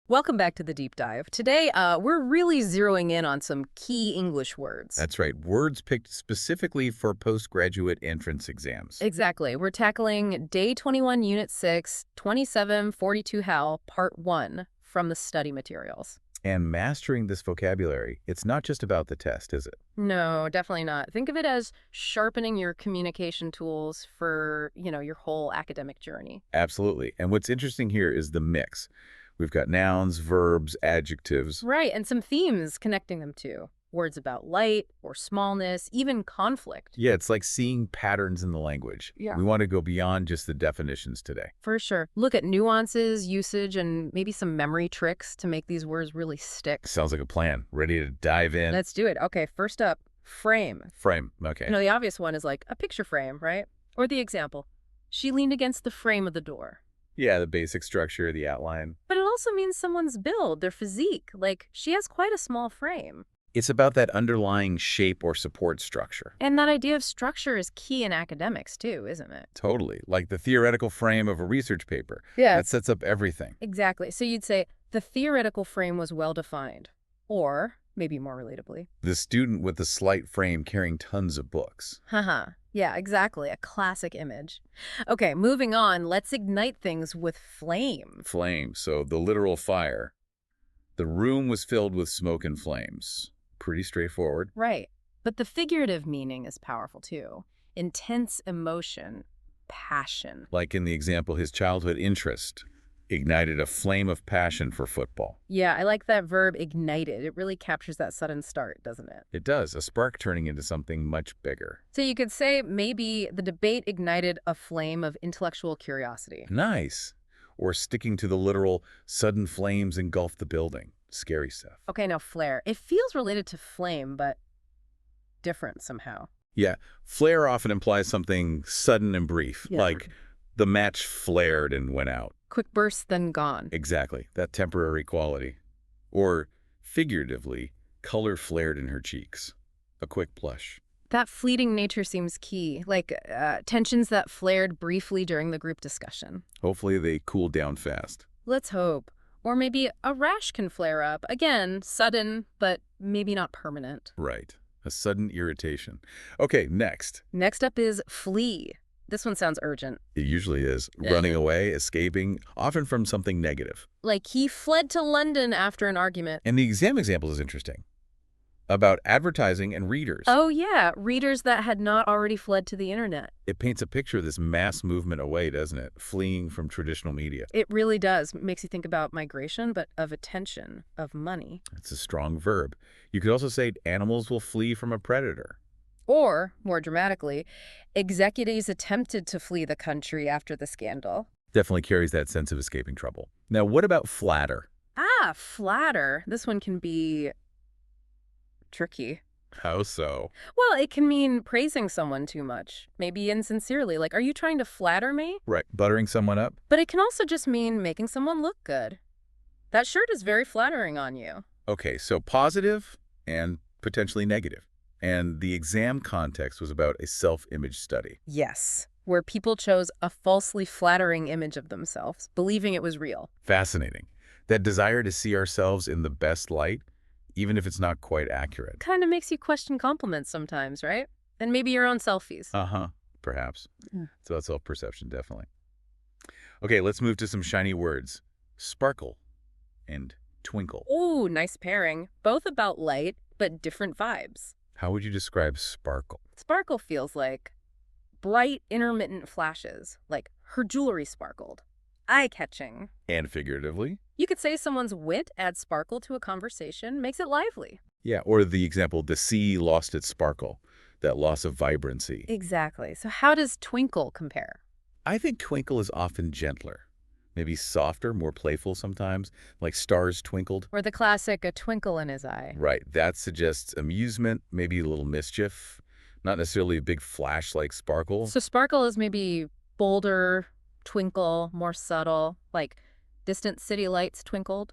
Welcome back to the deep dive. Today, we're really zeroing in on some key English words. That's right. Words picked specifically for postgraduate entrance exams. Exactly. We're tackling Day 21, Unit 6, 27-42 HAL, Part 1 from the study materials. And mastering this vocabulary, it's not just about the test, is it? No, definitely not. Think of it as sharpening your communication tools for, your whole academic journey. Absolutely. And what's interesting here is the mix. We've got nouns, verbs, adjectives. Right, and some themes connecting them too. Words about light or smallness, even conflict. Yeah, it's like seeing patterns in the language. Yeah. We want to go beyond just the definitions today. For sure. Look at nuances, usage, and maybe some memory tricks to make these words really stick. Sounds like a plan. Ready to dive in? Let's do it. Okay, first up, frame. Frame. Okay. The obvious one is like a picture frame, right? Or the example. She leaned against the frame of the door. Yeah, the basic structure, the outline. But it also means someone's build, their physique. Like, she has quite a small frame. It's about that underlying shape or support structure. And that idea of structure is key in academics too, isn't it? Totally. Like the theoretical frame of a research paper. Yeah. That sets up everything. Exactly. So you'd say, the theoretical frame was well-defined. Or, maybe more relatably, The student with the slight frame carrying tons of books. haha. Yeah, exactly. A classic image. Okay, moving on. Let's ignite things with flame. Flame, so the literal fire. The room was filled with smoke and flames. Pretty straightforward. Right. But the figurative meaning is powerful too. Intense emotion, passion. Like in the example, his childhood interest ignited a flame of passion for football. Yeah, I like that verb ignited. It really captures that sudden start, doesn't it? It does, a spark turning into something much bigger. So you could say maybe the debate ignited a flame of intellectual curiosity. Nice. Or sticking to the literal, sudden flames engulfed the building. Scary stuff. Okay, now flare. It feels related to flame, but different somehow. Yeah, flare often implies something sudden and brief, Yeah. like the match flared and went out. Quick burst, then gone. Exactly, that temporary quality. Or, figuratively, color flared in her cheeks. A quick blush. That fleeting nature seems key, like tensions that flared briefly during the group discussion. Hopefully they cooled down fast. Let's hope. Or maybe a rash can flare up. Again, sudden, but maybe not permanent. Right, a sudden irritation. Okay, next. Next up is flee. This one sounds urgent. It usually is. Running away, escaping, often from something negative. Like he fled to London after an argument. And the example is interesting. About advertising and readers. Oh yeah, readers that had not already fled to the internet. It paints a picture of this mass movement away, doesn't it? Fleeing from traditional media. It really does. Makes you think about migration, but of attention, of money. It's a strong verb. You could also say animals will flee from a predator. Or, more dramatically, executives attempted to flee the country after the scandal. Definitely carries that sense of escaping trouble. Now, what about flatter? Ah, flatter. This one can be tricky. How so? Well, it can mean praising someone too much, maybe insincerely, like, are you trying to flatter me? Right, buttering someone up? But it can also just mean making someone look good. That shirt is very flattering on you. Okay, so positive and potentially negative. And the exam context was about a self-image study. Yes, where people chose a falsely flattering image of themselves, believing it was real. Fascinating. That desire to see ourselves in the best light, even if it's not quite accurate. Kind of makes you question compliments sometimes, right? And maybe your own selfies. Uh-huh, perhaps. Yeah. It's about self-perception, definitely. Okay, let's move to some shiny words. Sparkle and twinkle. Ooh, nice pairing. Both about light, but different vibes. How would you describe sparkle? Sparkle feels like bright, intermittent flashes, like her jewelry sparkled. Eye-catching. And figuratively? You could say someone's wit adds sparkle to a conversation, makes it lively. Yeah, or the example, the sea lost its sparkle, that loss of vibrancy. Exactly. So how does twinkle compare? I think twinkle is often gentler, maybe softer, more playful sometimes, like stars twinkled. Or the classic, a twinkle in his eye. Right, that suggests amusement, maybe a little mischief, not necessarily a big flash like sparkle. So sparkle is maybe bolder, twinkle, more subtle, like distant city lights twinkled.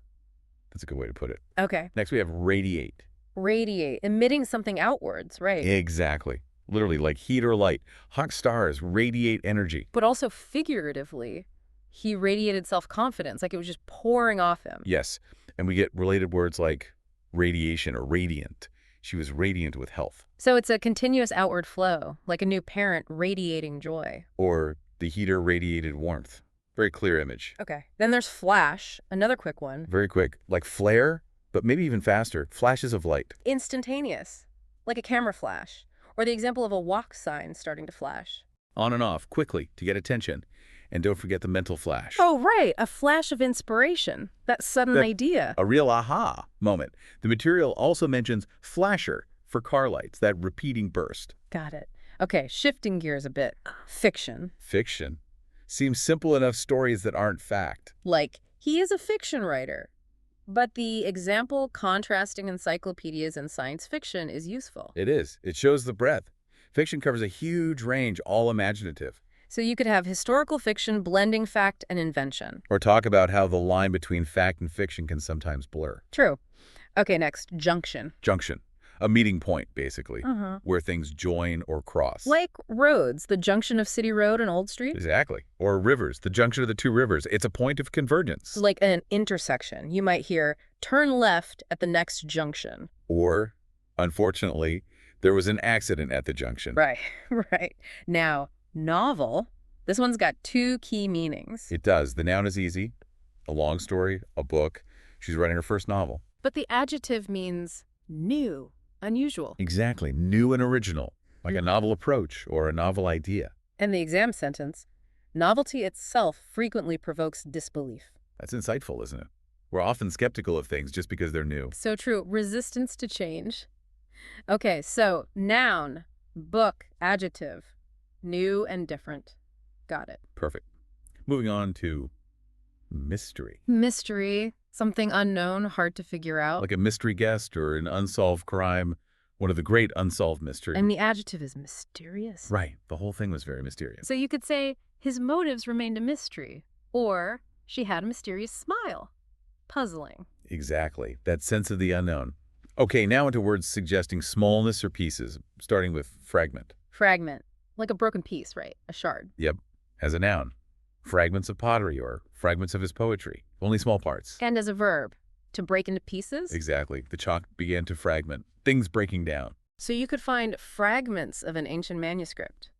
That's a good way to put it. Okay. Next we have radiate. Radiate, emitting something outwards, right? Exactly. Literally like heat or light. Hot stars radiate energy. But also figuratively, He radiated self-confidence, like it was just pouring off him. Yes, and we get related words like radiation or radiant. She was radiant with health. So it's a continuous outward flow, like a new parent radiating joy. Or the heater radiated warmth. Very clear image. Okay. Then there's flash, another quick one. Very quick, like flare, but maybe even faster, flashes of light. Instantaneous, like a camera flash, or the example of a walk sign starting to flash. On and off, quickly, to get attention. And don't forget the mental flash. Oh, right, a flash of inspiration, that sudden idea. A real aha moment. The material also mentions flasher for car lights, that repeating burst. Got it. Okay, shifting gears a bit. Fiction. Fiction. Seems simple enough stories that aren't fact. Like, he is a fiction writer. But the example contrasting encyclopedias and science fiction is useful. It is. It shows the breadth. Fiction covers a huge range, all imaginative. So you could have historical fiction blending fact and invention. Or talk about how the line between fact and fiction can sometimes blur. True. Okay, next, junction. Junction. A meeting point, basically, where things join or cross. Like roads, the junction of City Road and Old Street. Exactly. Or rivers, the junction of the two rivers. It's a point of convergence. Like an intersection. You might hear, turn left at the next junction. Or, unfortunately, there was an accident at the junction. Right, right. Now, novel, this one's got two key meanings. It does. The noun is easy. A long story, a book. She's writing her first novel. But the adjective means new, unusual. Exactly. New and original. Like a novel approach or a novel idea. And the exam sentence, novelty itself frequently provokes disbelief. That's insightful, isn't it? We're often skeptical of things just because they're new. So true. Resistance to change. Okay, so noun, book, adjective, new and different. Got it. Perfect. Moving on to mystery. Mystery, something unknown, hard to figure out. Like a mystery guest or an unsolved crime, one of the great unsolved mysteries. And the adjective is mysterious. Right. The whole thing was very mysterious. So you could say, his motives remained a mystery. Or, she had a mysterious smile. Puzzling. Exactly. That sense of the unknown. Okay, now into words suggesting smallness or pieces, starting with fragment. Fragment. Like a broken piece, right? A shard. Yep. As a noun. Fragments of pottery or fragments of his poetry. Only small parts. And as a verb. To break into pieces? Exactly. The chalk began to fragment. Things breaking down. So you could find fragments of an ancient manuscript.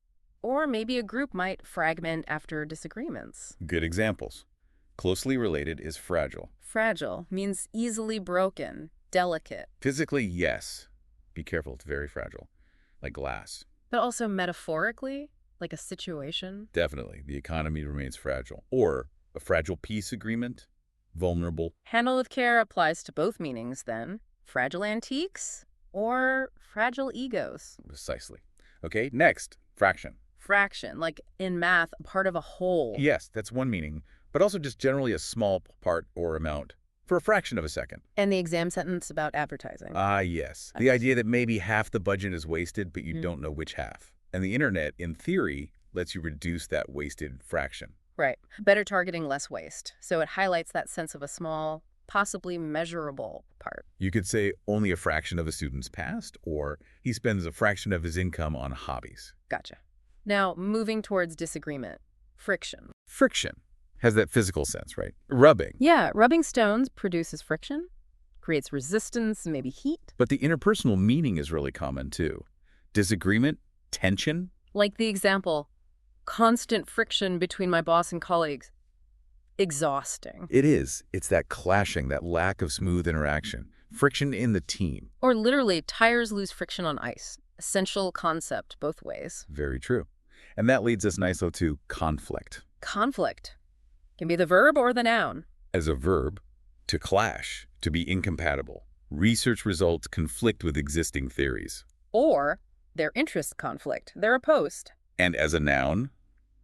Or maybe a group might fragment after disagreements. Good examples. Closely related is fragile. Fragile means easily broken, delicate. Physically, yes. Be careful, it's very fragile. Like glass. But also metaphorically, like a situation. Definitely. The economy remains fragile. Or a fragile peace agreement. Vulnerable. Handle with care applies to both meanings then. Fragile antiques or fragile egos. Precisely. Okay, next. Fraction. Fraction, like in math, a part of a whole. Yes, that's one meaning, but also just generally a small part or amount for a fraction of a second. And the exam sentence about advertising. Ah, yes. The idea that maybe half the budget is wasted, but you don't know which half. And the internet, in theory, lets you reduce that wasted fraction. Right. Better targeting, less waste. So it highlights that sense of a small, possibly measurable part. You could say only a fraction of a student's past, or he spends a fraction of his income on hobbies. Gotcha. Now, moving towards disagreement. Friction. Friction has that physical sense, right? Rubbing. Yeah, rubbing stones produces friction, creates resistance, maybe heat. But the interpersonal meaning is really common, too. Disagreement, tension. Like the example, constant friction between my boss and colleagues. Exhausting. It is. It's that clashing, that lack of smooth interaction. Friction in the team. Or literally, tires lose friction on ice. Essential concept both ways. Very true. And that leads us nicely to conflict. Conflict can be the verb or the noun. As a verb, to clash, to be incompatible. Research results conflict with existing theories. Or their interest conflict. They're opposed. And as a noun,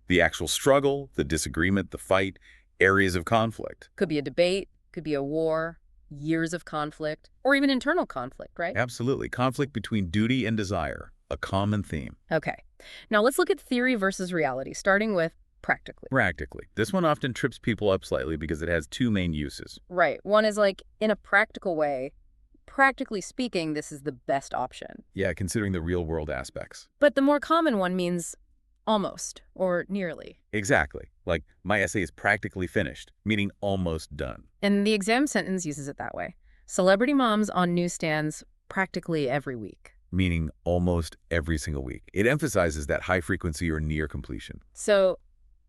the actual struggle, the disagreement, the fight, areas of conflict. Could be a debate, could be a war, years of conflict, or even internal conflict, right? Absolutely. Conflict between duty and desire, a common theme. Okay. Now let's look at theory versus reality, starting with practically. Practically. This one often trips people up slightly because it has two main uses. Right. One is like, in a practical way, practically speaking, this is the best option. Yeah, considering the real-world aspects. But the more common one means almost or nearly. Exactly. Like, my essay is practically finished, meaning almost done. And the exam sentence uses it that way. Celebrity moms on newsstands practically every week. Meaning almost every single week. It emphasizes that high frequency or near completion. So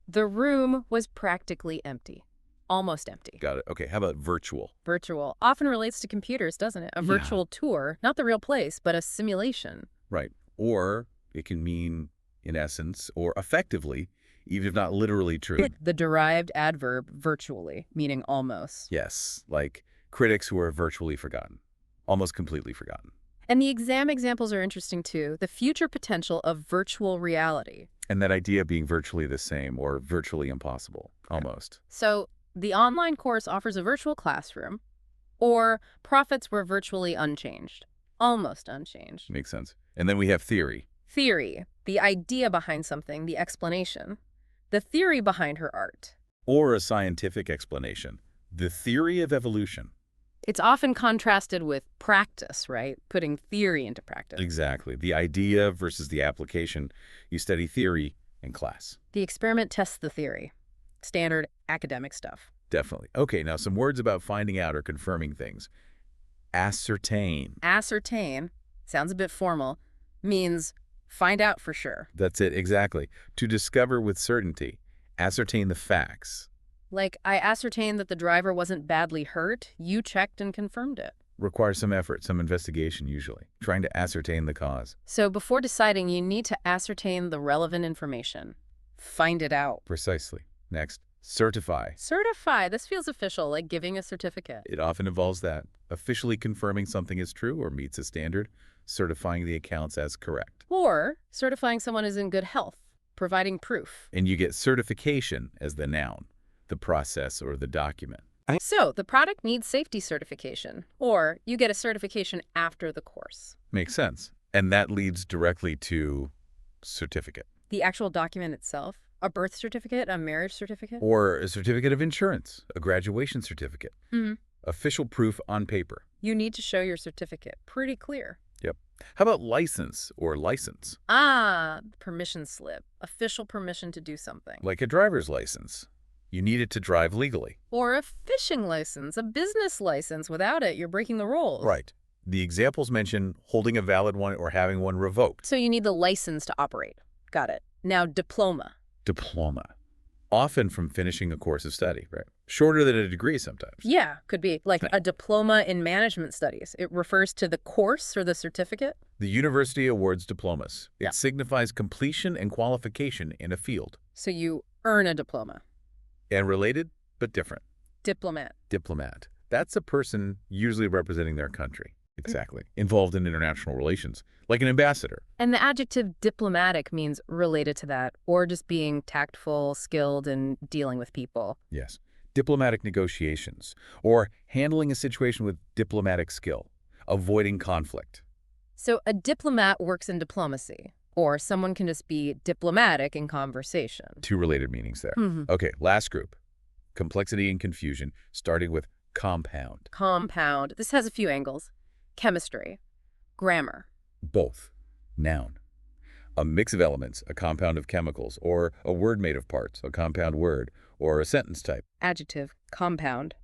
the room was practically empty. Almost empty. Got it. Okay, how about virtual? Virtual often relates to computers, doesn't it? A virtual tour, not the real place, but a simulation. Right. Or it can mean, in essence, or effectively, even if not literally true. The derived adverb virtually, meaning almost. Yes, like critics who are virtually forgotten. Almost completely forgotten. And the exam examples are interesting too. The future potential of virtual reality. And that idea being virtually the same or virtually impossible. Almost. So the online course offers a virtual classroom, or profits were virtually unchanged. Almost unchanged. Makes sense. And then we have theory. Theory, the idea behind something, the explanation. The theory behind her art. Or a scientific explanation. The theory of evolution. It's often contrasted with practice, right? Putting theory into practice. Exactly. The idea versus the application. You study theory in class. The experiment tests the theory. Standard academic stuff. Definitely. Okay, now some words about finding out or confirming things. Ascertain. Ascertain, sounds a bit formal, means find out for sure. That's it, exactly. To discover with certainty. Ascertain the facts. Like, I ascertained that the driver wasn't badly hurt. You checked and confirmed it. Requires some effort, some investigation usually. Trying to ascertain the cause. So before deciding, you need to ascertain the relevant information. Find it out. Precisely. Next, certify. Certify. This feels official, like giving a certificate. It often involves that. Officially confirming something is true or meets a standard. Certifying the accounts as correct. Or certifying someone is in good health. Providing proof. And you get certification as the noun, the process or the document. So the product needs safety certification, or you get a certification after the course. Makes sense. And that leads directly to certificate. The actual document itself, a birth certificate, a marriage certificate. Or a certificate of insurance, a graduation certificate. Official proof on paper. You need to show your certificate. Pretty clear. Yep. How about license or license? Ah, permission slip. Official permission to do something. Like a driver's license. You need it to drive legally. Or a fishing license, a business license. Without it, you're breaking the rules. Right. The examples mention holding a valid one or having one revoked. So you need the license to operate. Got it. Now, diploma. Diploma. Often from finishing a course of study, right? Shorter than a degree sometimes. Yeah, could be like a diploma in management studies. It refers to the course or the certificate. The university awards diplomas. It Yeah. signifies completion and qualification in a field. So you earn a diploma. And related, but different. Diplomat. Diplomat. That's a person usually representing their country. Exactly. Involved in international relations, like an ambassador. And the adjective diplomatic means related to that, or just being tactful, skilled in dealing with people. Yes. Diplomatic negotiations, or handling a situation with diplomatic skill, avoiding conflict. So a diplomat works in diplomacy, or someone can just be diplomatic in conversation. Two related meanings there. Mhm. Okay, last group. Complexity and confusion, starting with compound. Compound. This has a few angles. Chemistry. Grammar. Both. Noun. A mix of elements, a compound of chemicals, or a word made of parts, a compound word, or a sentence type. Adjective. Compound.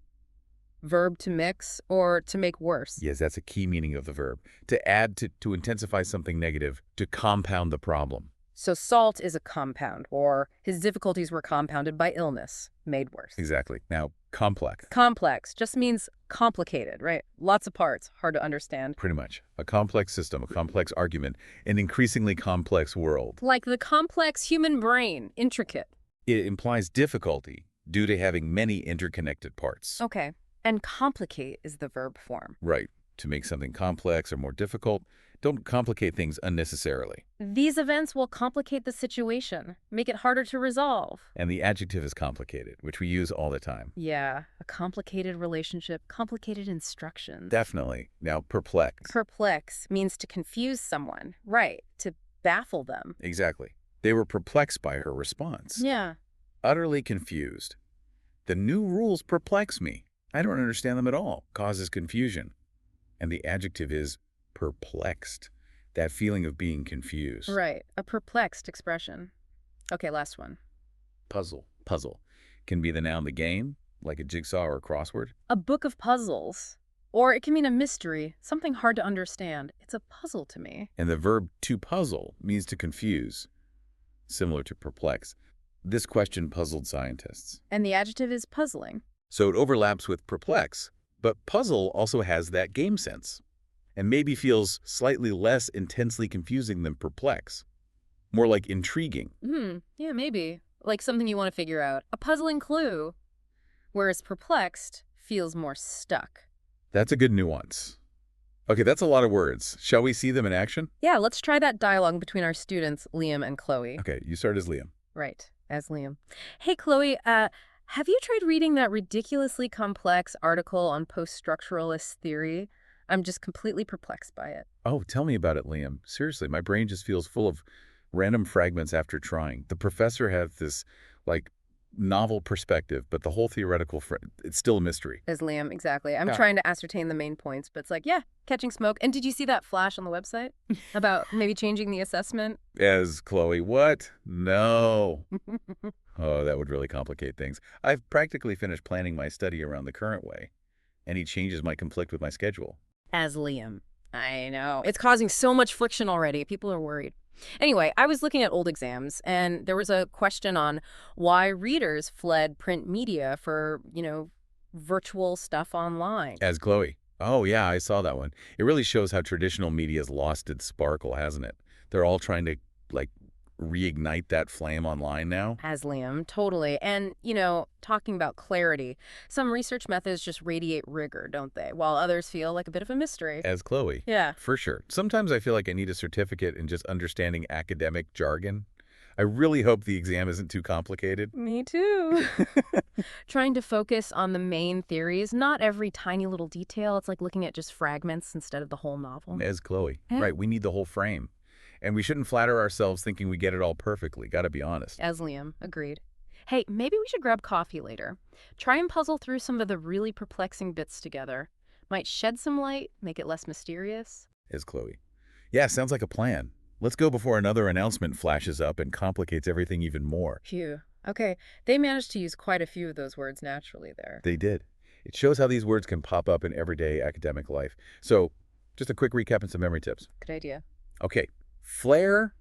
Verb to mix or to make worse. Yes, that's a key meaning of the verb. To add to intensify something negative, to compound the problem. So salt is a compound, or his difficulties were compounded by illness, made worse. Exactly. Now, complex. Complex just means complicated, right? Lots of parts, hard to understand. Pretty much. A complex system, a complex argument, an increasingly complex world. Like the complex human brain, intricate. It implies difficulty due to having many interconnected parts. Okay. And complicate is the verb form. Right. To make something complex or more difficult, don't complicate things unnecessarily. These events will complicate the situation, make it harder to resolve. And the adjective is complicated, which we use all the time. Yeah, a complicated relationship, complicated instructions. Definitely. Now, perplex. Perplex means to confuse someone, right, to baffle them. Exactly. They were perplexed by her response. Yeah. Utterly confused. The new rules perplex me. I don't understand them at all. Causes confusion. And the adjective is perplexed. That feeling of being confused. Right, a perplexed expression. Okay, last one. Puzzle. Puzzle. Can be the noun the game, like a jigsaw or a crossword. A book of puzzles. Or it can mean a mystery, something hard to understand. It's a puzzle to me. And the verb to puzzle means to confuse, similar to perplex. This question puzzled scientists. And the adjective is puzzling. So it overlaps with perplex, but puzzle also has that game sense, and maybe feels slightly less intensely confusing than perplex. More like intriguing. Yeah, maybe. Like something you want to figure out. A puzzling clue. Whereas perplexed feels more stuck. That's a good nuance. Okay, that's a lot of words. Shall we see them in action? Yeah, let's try that dialogue between our students, Liam and Chloe. Okay, you start as Liam. Right, as Liam. Hey, Chloe, have you tried reading that ridiculously complex article on post-structuralist theory? I'm just completely perplexed by it. Oh, tell me about it, Liam. Seriously, my brain just feels full of random fragments after trying. The professor had this, novel perspective, but the whole theoretical, it's still a mystery. As Liam, exactly. I'm Yeah. trying to ascertain the main points, but it's like, yeah, catching smoke. And did you see that flash on the website about maybe changing the assessment? As Chloe, what? No. Oh, that would really complicate things. I've practically finished planning my study around the current way. Any changes might conflict with my schedule. As Liam. I know. It's causing so much friction already. People are worried. Anyway, I was looking at old exams, and there was a question on why readers fled print media for, virtual stuff online. As Chloe. Oh, yeah, I saw that one. It really shows how traditional media's lost its sparkle, hasn't it? They're all trying to, reignite that flame online now. As Liam, totally. And, talking about clarity, some research methods just radiate rigor, don't they? While others feel like a bit of a mystery. As Chloe. Yeah. For sure. Sometimes I feel like I need a certificate in just understanding academic jargon. I really hope the exam isn't too complicated. Me too. Trying to focus on the main theories, not every tiny little detail. It's like looking at just fragments instead of the whole novel. As Chloe. Yeah. Right, we need the whole frame. And we shouldn't flatter ourselves thinking we get it all perfectly. Gotta be honest. As Liam, agreed. Hey, maybe we should grab coffee later. Try and puzzle through some of the really perplexing bits together. Might shed some light, make it less mysterious. As Chloe. Yeah, sounds like a plan. Let's go before another announcement flashes up and complicates everything even more. Phew. Okay, they managed to use quite a few of those words naturally there. They did. It shows how these words can pop up in everyday academic life. So, just a quick recap and some memory tips. Good idea. Okay. Flare,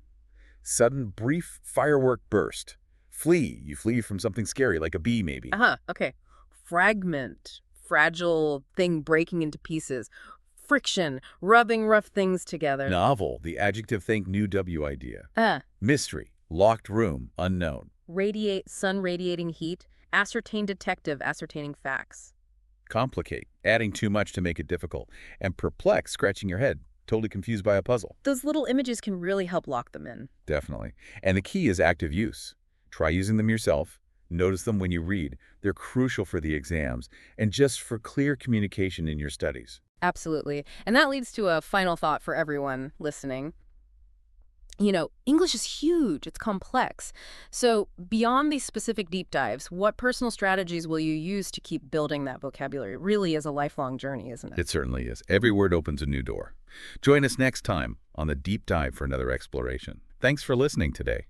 sudden brief firework burst. Flee, you flee from something scary, like a bee maybe. Okay. Fragment, fragile thing breaking into pieces. Friction, rubbing rough things together. Novel, the adjective think new W idea. Mystery, locked room, unknown. Radiate, sun radiating heat. Ascertain detective, ascertaining facts. Complicate, adding too much to make it difficult. And perplex, scratching your head. Totally confused by a puzzle. Those little images can really help lock them in. Definitely. And the key is active use. Try using them yourself. Notice them when you read. They're crucial for the exams and just for clear communication in your studies. Absolutely. And that leads to a final thought for everyone listening. English is huge. It's complex. So beyond these specific deep dives, what personal strategies will you use to keep building that vocabulary? It really is a lifelong journey, isn't it? It certainly is. Every word opens a new door. Join us next time on the deep dive for another exploration. Thanks for listening today.